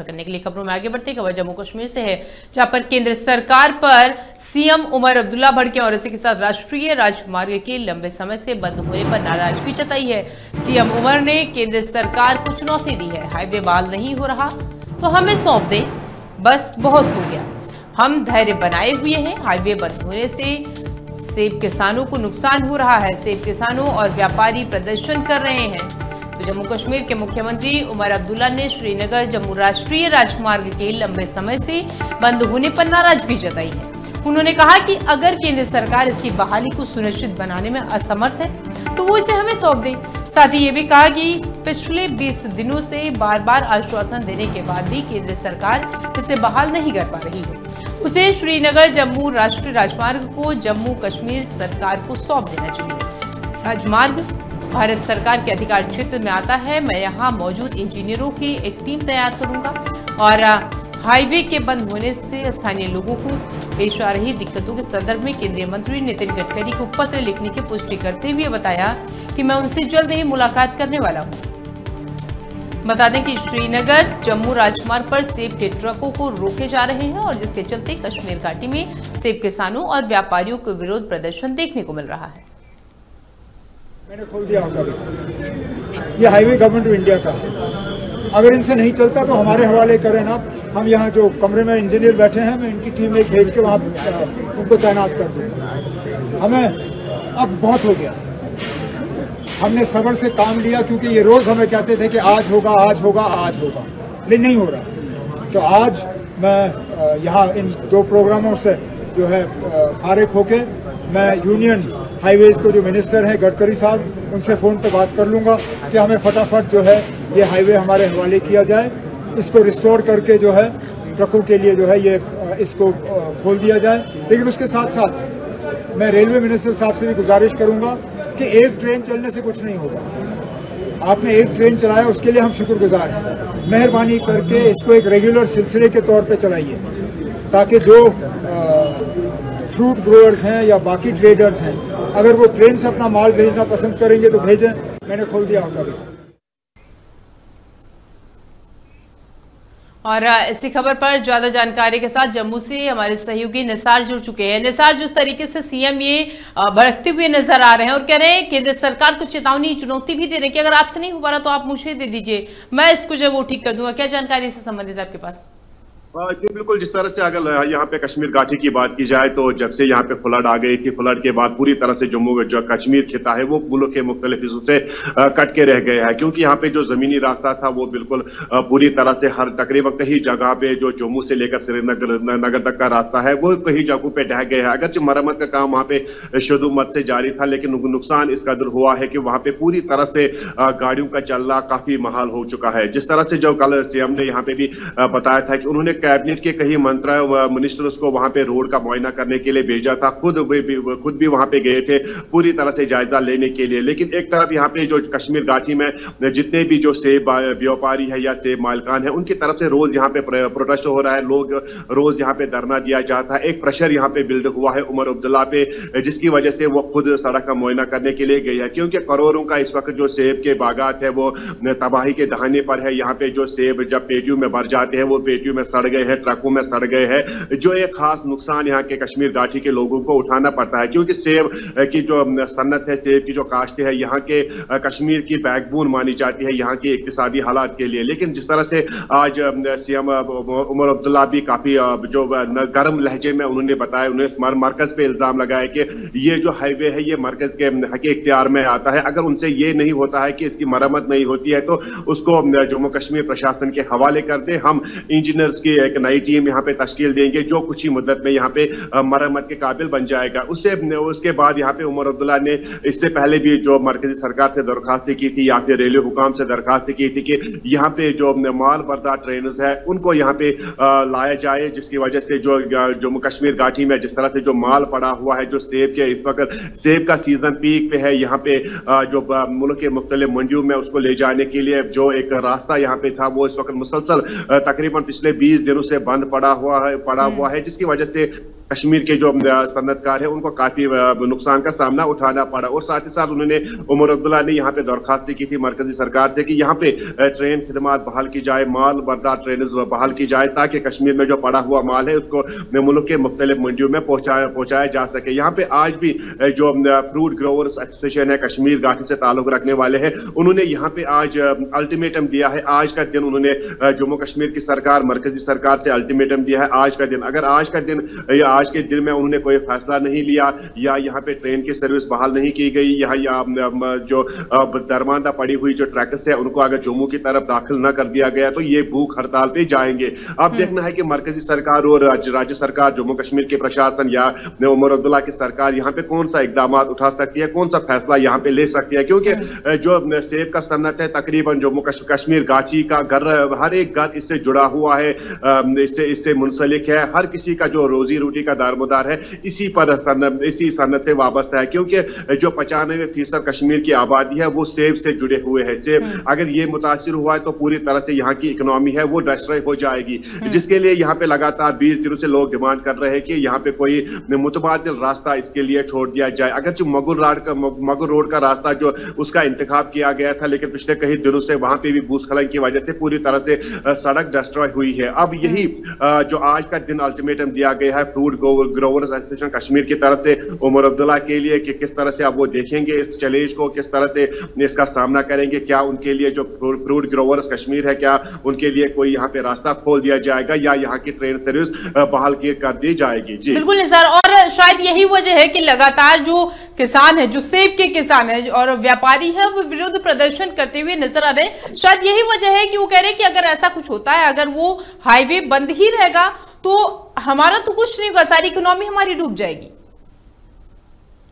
करने के लिए खबरों में आगे बढ़ते खबर जम्मू कश्मीर से है, जहां पर केंद्र सरकार पर सीएम उमर अब्दुल्ला भड़के और इसी के साथ राष्ट्रीय राजमार्ग के लंबे समय से बंद होने पर नाराजगी जताई है। सीएम उमर ने केंद्र सरकार को चुनौती दी है, हाईवे बहाल नहीं हो रहा तो हमें सौंप दें, बस बहुत हो गया, हम धैर्य बनाए हुए हैं। हाईवे बंद होने से सेब किसानों को नुकसान हो रहा है, सेब किसानों और व्यापारी प्रदर्शन कर रहे हैं। तो जम्मू कश्मीर के मुख्यमंत्री उमर अब्दुल्ला ने श्रीनगर जम्मू राष्ट्रीय राजमार्ग के लंबे समय से बंद होने पर नाराजगी जताई है। उन्होंने कहा कि अगर केंद्र सरकार इसकी बहाली को सुनिश्चित बनाने में असमर्थ है तो वो इसे हमें सौंप दे। साथ ही ये भी कहा कि पिछले 20 दिनों से बार बार आश्वासन देने के बाद भी केंद्र सरकार इसे बहाल नहीं कर पा रही है। उसे श्रीनगर जम्मू राष्ट्रीय राजमार्ग को जम्मू कश्मीर सरकार को सौंप देना चाहिए। राजमार्ग भारत सरकार के अधिकार क्षेत्र में आता है। मैं यहाँ मौजूद इंजीनियरों की एक टीम तैयार करूंगा और हाईवे के बंद होने से स्थानीय लोगों को पेश आ रही दिक्कतों के संदर्भ में केंद्रीय मंत्री नितिन गडकरी को पत्र लिखने की पुष्टि करते हुए बताया कि मैं उनसे जल्द ही मुलाकात करने वाला हूं। बता दें कि श्रीनगर जम्मू राजमार्ग पर सेब के ट्रकों को रोके जा रहे हैं और जिसके चलते कश्मीर घाटी में सेब किसानों और व्यापारियों के विरोध प्रदर्शन देखने को मिल रहा है। मैंने खोल दिया होगा, ये हाईवे गवर्नमेंट ऑफ इंडिया का है। अगर इनसे नहीं चलता तो हमारे हवाले करें ना। हम यहाँ जो कमरे में इंजीनियर बैठे हैं, मैं इनकी टीम एक भेज के वहाँ उनको तैनात कर दूँगा। हमें अब बहुत हो गया, हमने सब्र से काम लिया, क्योंकि ये रोज़ हमें कहते थे कि आज होगा आज होगा आज होगा, लेकिन नहीं हो रहा। तो आज मैं यहाँ इन 2 प्रोग्रामों से जो है फारिग होके मैं यूनियन हाईवेज को जो मिनिस्टर हैं गडकरी साहब, उनसे फ़ोन पे बात कर लूँगा कि हमें फटाफट जो है ये हाईवे हमारे हवाले किया जाए, इसको रिस्टोर करके जो है ट्रकों के लिए जो है ये इसको खोल दिया जाए। लेकिन उसके साथ साथ मैं रेलवे मिनिस्टर साहब से भी गुजारिश करूँगा कि एक ट्रेन चलने से कुछ नहीं होगा। आपने एक ट्रेन चलाया, उसके लिए हम शुक्रगुजार हैं। मेहरबानी करके इसको एक रेगुलर सिलसिले के तौर पे चलाइए, ताकि जो फ्रूट ग्रोअर्स हैं या बाकी ट्रेडर्स हैं, अगर वो ट्रेन से अपना माल भेजना पसंद करेंगे तो भेजें। मैंने खोल दिया होगा भी। और इसी खबर पर ज्यादा जानकारी के साथ जम्मू से हमारे सहयोगी निसार जुड़ चुके हैं। निसार, जिस तरीके से सीएम ये भड़कते हुए नजर आ रहे हैं और कह रहे हैं केंद्र सरकार को चेतावनी चुनौती भी दे रहे हैं कि अगर आपसे नहीं हो पा रहा तो आप मुझे दे दीजिए, मैं इसको जो वो ठीक कर दूंगा, क्या जानकारी इससे संबंधित आपके पास? जी बिल्कुल, जिस तरह से अगर यहाँ पे कश्मीर घाटी की बात की जाए तो जब से यहाँ पे फ्लड आ गई थी, फ्लड के बाद पूरी तरह से जम्मू जो कश्मीर खिता है वो मुल्क के मुख्तलिफ हिस्सों से कट के रह गया है, क्योंकि यहाँ पे जो जमीनी रास्ता था वो बिल्कुल पूरी तरह से हर तकरीबन कई जगह पे जो जम्मू से लेकर श्रीनगर तक का रास्ता है वो कई जगहों पे ढह गया है। अगरचे मरम्मत का काम वहाँ पे शुरुआत से जारी था, लेकिन नुकसान इस कदर हुआ है कि वहाँ पे पूरी तरह से गाड़ियों का चलना काफी महाल हो चुका है। जिस तरह से जो कल सीएम ने यहाँ पे भी बताया था कि उन्होंने कैबिनेट के कई मिनिस्टर्स को वहां पे रोड का मुआयना करने के लिए भेजा था, खुद भी वहां पे गए थे पूरी तरह से जायजा लेने के लिए। लेकिन एक तरफ यहाँ पे जो कश्मीर घाटी में जितने भी जो सेब व्यापारी है या सेब मालिकान है, उनकी तरफ से रोज यहाँ पे प्रोटेस्ट हो रहा है, लोग रोज यहाँ पे धरना दिया जाता है। एक प्रेशर यहाँ पे बिल्ड हुआ है उमर अब्दुल्ला पे, जिसकी वजह से वो खुद सड़क का मुआयना करने के लिए गई है, क्योंकि करोड़ों का इस वक्त जो सेब के बागात है वो तबाही के दहाने पर है। यहाँ पे जो सेब जब पेटियों में भर जाते हैं वो पेटियों में सड़ गए हैं, ट्रकों में सड़ गए हैं, जो एक खास नुकसान यहाँ के कश्मीर घाटी के लोगों को उठाना पड़ता है, क्योंकि सेब की जो सन्नत है, सेब की जो काश्त है, यहाँ के कश्मीर की बैकबोन मानी जाती है यहाँ के इक्तिसादी हालात के लिए। लेकिन जिस तरह से आज सीएम उमर अब्दुल्ला भी काफी जो गर्म लहजे में उन्होंने बताया, उन्होंने मरकज पे इल्जाम लगाया कि ये जो हाईवे है ये मरकज के हक इख्तियार में आता है, अगर उनसे ये नहीं होता है कि इसकी मरम्मत नहीं होती है तो उसको जम्मू कश्मीर प्रशासन के हवाले कर दे, हम इंजीनियर्स की एक नई टीम यहाँ पे तश्कील देंगे जो कुछ ही मुद्दत में यहाँ पे मरम्मत के काबिल बन जाएगा। उसके बाद यहाँ पे उमर अब्दुल्ला ने इससे पहले भी जो मरकजी सरकार से दरखास्त की थी या फिर रेलवे हुकाम से दरखास्त की थी कि यहाँ पे जो माल बरदार ट्रेन है उनको यहाँ पे लाया जाए, जिसकी वजह से जो जम्मू कश्मीर घाटी में जिस तरह से जो माल पड़ा हुआ है, जो सेब के इस वक्त सेब का सीजन पीक पे है, यहाँ पे जो मुल्क के मुख्तलिफ मंडियों में उसको ले जाने के लिए जो एक रास्ता यहाँ पे था वो इस वक्त मुसलसल तकरीबन पिछले 20 दिनों से बंद पड़ा हुआ है, जिसकी वजह से कश्मीर के जो सन्नतकार है उनको काफी नुकसान का सामना उठाना पड़ा। और साथ ही साथ उन्होंने उमर अब्दुल्ला ने यहाँ पे दरखास्त की थी मरकजी सरकार से कि यहाँ पे ट्रेन खिदमत बहाल की जाए, माल बर्दार ट्रेन बहाल की जाए, ताकि कश्मीर में जो पड़ा हुआ माल है उसको मुल्क के मुख्तलिफ मंडियों में पहुंचाया जा सके। यहाँ पे आज भी जो फ्रूट ग्रोवर्स एसोसिएशन है कश्मीर घाटी से ताल्लुक रखने वाले हैं, उन्होंने यहाँ पे आज अल्टीमेटम दिया है। आज का दिन उन्होंने जम्मू कश्मीर की सरकार मरकजी सरकार से अल्टीमेटम दिया है। आज का दिन अगर आज के दिन में उन्होंने कोई फैसला नहीं लिया या यहाँ पे ट्रेन की सर्विस बहाल नहीं की गई, यहाँ जो दरमांदा पड़ी हुई जो ट्रैक्स है उनको अगर जम्मू की तरफ दाखिल न कर दिया गया तो ये भूख हड़ताल पे जाएंगे। अब देखना है कि मरकजी सरकार और राज्य सरकार जम्मू कश्मीर के प्रशासन या उमर अब्दुल्ला की सरकार यहाँ पे कौन सा इकदाम उठा सकती है, कौन सा फैसला यहाँ पे ले सकती है। क्योंकि जो सेब का सन्नत है तकरीबन जम्मू कश्मीर घाटी का घर, हर एक घर इससे जुड़ा हुआ है, इससे मुंसलिक है। हर किसी का जो रोजी रोटी का दारमोदार है इसी सन्नत से वाबस्ता है। क्योंकि जो 95% कश्मीर की आबादी है वो सेब से जुड़े हुए हैं। सेब अगर ये मुतासिर हुआ है तो पूरी तरह से यहाँ की इकोनॉमी है वो डिस्ट्रॉय हो जाएगी, जिसके लिए यहाँ पे लगातार 20 दिनों से लोग डिमांड कर रहे हैं कि यहाँ पे कोई मुतबादिल रास्ता इसके लिए छोड़ दिया जाए। अगर जो मगुर रोड का रास्ता जो उसका इंतखाब किया गया था, लेकिन पिछले कई दिनों से वहां पे भी भूस्खलन की वजह से पूरी तरह से सड़क डिस्ट्रॉय हुई है। अब यही जो आज का दिन अल्टीमेटम दिया गया है फ्रूट ग्रोवर्स एसोसिएशन कश्मीर की तरफ से उमर अब्दुल्ला के लिए कि किस तरह से अब वो देखेंगे इस चैलेंज को, किस तरह से इसका सामना करेंगे। क्या उनके लिए जो फ्रूट ग्रोवर्स कश्मीर है क्या उनके लिए कोई यहाँ पे रास्ता खोल दिया जाएगा या यहाँ की ट्रेन सर्विस बहाल कर दी जाएगी। जी बिल्कुल निसार, और शायद यही वजह है कि लगातार जो किसान है, जो सेब के किसान है और व्यापारी है, वो विरोध प्रदर्शन करते हुए नजर आ रहे हैं। शायद यही वजह है कि वो कह रहे हैं कि अगर ऐसा कुछ होता है, अगर वो हाईवे बंद ही रहेगा तो हमारा तो कुछ नहीं होगा, सारी इकोनॉमी हमारी डूब जाएगी।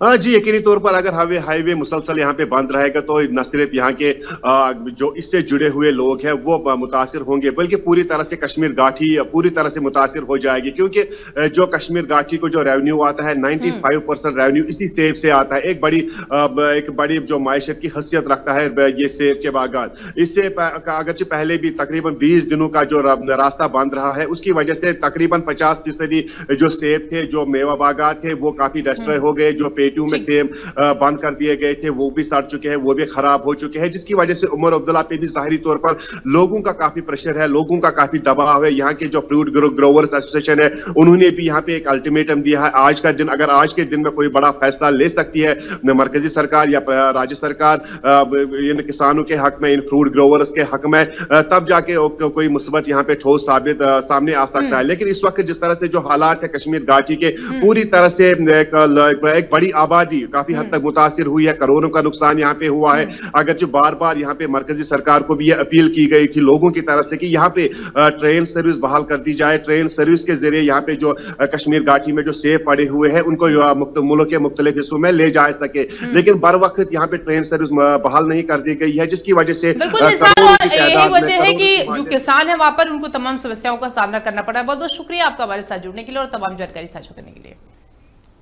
जी यकीनी तौर पर अगर हाईवे मुसलसल यहाँ पे बंद रहेगा तो न सिर्फ यहाँ के जो इससे जुड़े हुए लोग हैं वो मुतासिर होंगे, बल्कि पूरी तरह से कश्मीर घाटी पूरी तरह से मुतासिर हो जाएगी। क्योंकि जो कश्मीर घाटी को जो रेवेन्यू आता है 95% रेवेन्यू इसी सेब से आता है। एक बड़ी जो मायशत की हैसियत रखता है ये सेब के बागात। इससे अगरचे पहले भी तकरीबन 20 दिनों का जो रास्ता बंद रहा है उसकी वजह से तकरीबन 50% जो सेब थे, जो मेवा बागात थे वो काफी डिस्ट्रॉय हो गए। जो में सेब बंद कर दिए गए थे वो भी सड़ चुके हैं, वो भी खराब हो चुके हैं, जिसकी वजह से उमर अब्दुल्ला पे भी जाहिरी तौर पर लोगों का काफी प्रेशर है, लोगों का काफी दबाव है। यहाँ के जो फ्रूट ग्रोवर्स एसोसिएशन है उन्होंने भी यहाँ पे एक अल्टीमेटम दिया है। आज का दिन अगर आज के दिन में कोई बड़ा फैसला ले सकती है मरकजी सरकार या राज्य सरकार इन किसानों के हक में, इन फ्रूट ग्रोवर्स के हक में, तब जाके कोई मुसीबत यहाँ पे ठोस सामने आ सकता है। लेकिन इस वक्त जिस तरह से जो हालात है कश्मीर घाटी के, पूरी तरह से एक बड़ी आबादी काफी हद तक मुतासिर हुई है, करोड़ों का नुकसान यहाँ पे हुआ है। अगर जो बार बार यहाँ पे मरकजी सरकार को भी ये अपील की गई थी लोगों की तरफ से कि यहाँ पे ट्रेन सर्विस बहाल कर दी जाए, ट्रेन सर्विस के जरिए यहाँ पे जो कश्मीर घाटी में जो सेब पड़े हुए हैं उनको मुल्क के मुख्तलिफ हिस्सों में ले जा सके, लेकिन बर वक्त यहाँ पे ट्रेन सर्विस बहाल नहीं कर दी गई है, जिसकी वजह से यही वजह है कि जो किसान है वहां पर उनको तमाम समस्याओं का सामना करना पड़ा है। बहुत बहुत शुक्रिया आपका हमारे साथ जुड़ने के लिए और तमाम जानकारी साझा करने के लिए।